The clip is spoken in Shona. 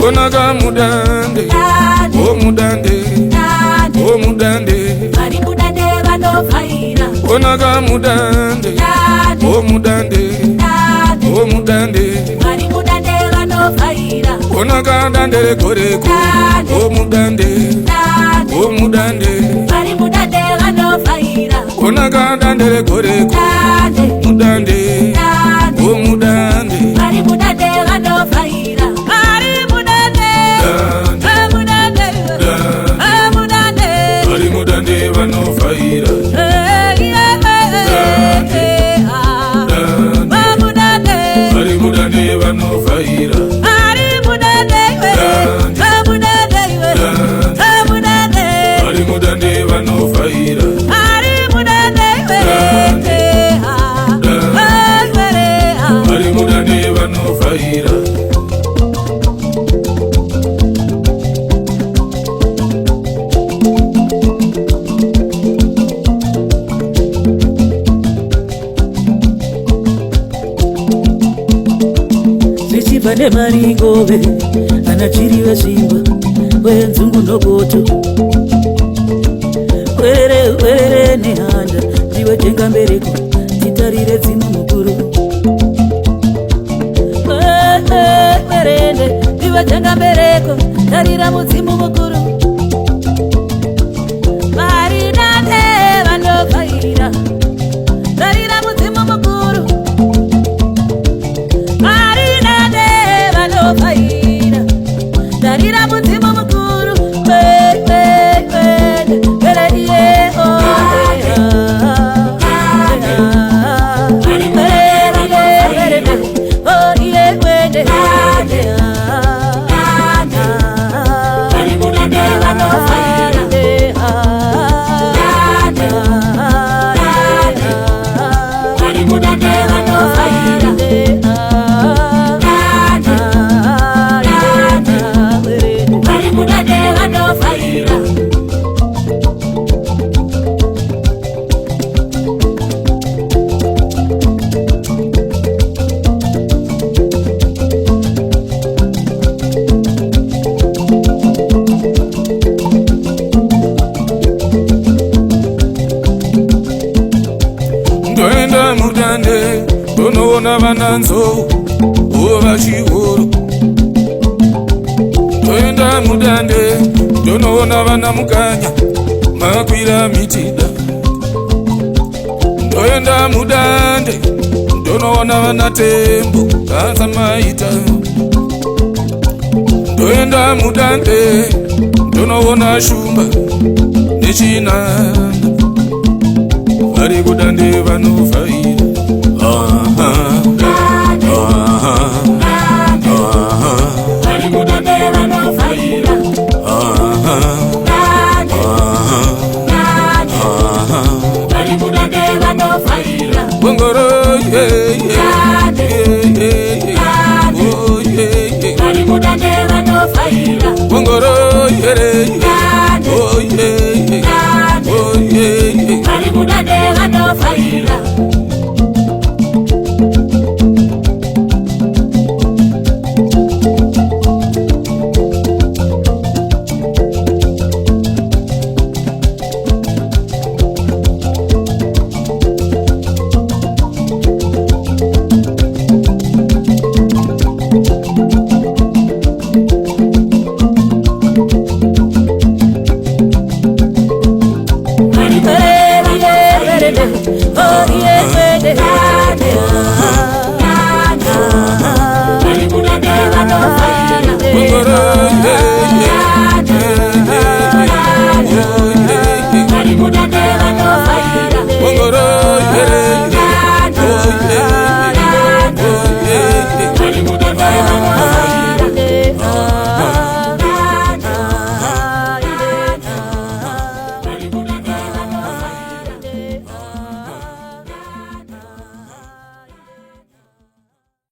Onaga mudande, oh mudande, oh mudande, Mari mudande vano faira. Onaga mudande, oh mudande, oh mudande, Mari mudande vano faira. Onaga dandere koreko, oh mudande, oh mudande, Mari mudande vano faira. Onaga dandere koreko, mudande, oh mudande, Mari mudande vano faira. Mari mudande, mudande, mudande, Mari mudande vano faira. Mari mudande vano faira. Mari mudande vano faira. Mari mudande vano faira. Pane maringove anachiriwa simba wenzungu noboto werere nehanda ndiwe jenga mbereko titarire dzimu mukuru werende ndiwe jenga mbereko tarira mudzimu mukuru marinane vanofaira tarira mudzimu mukuru faira darira mudzimu mukuru Ndoenda mudande, donoona vananzo, ova chihoro. Ndoenda mudande, donoona vana mukanya, makwira mitida. Ndoenda mudande, donoona vana tembo, kanza maita. Ndoenda mudande, donoona shumba, nechinanda. Mari mudande vano faira.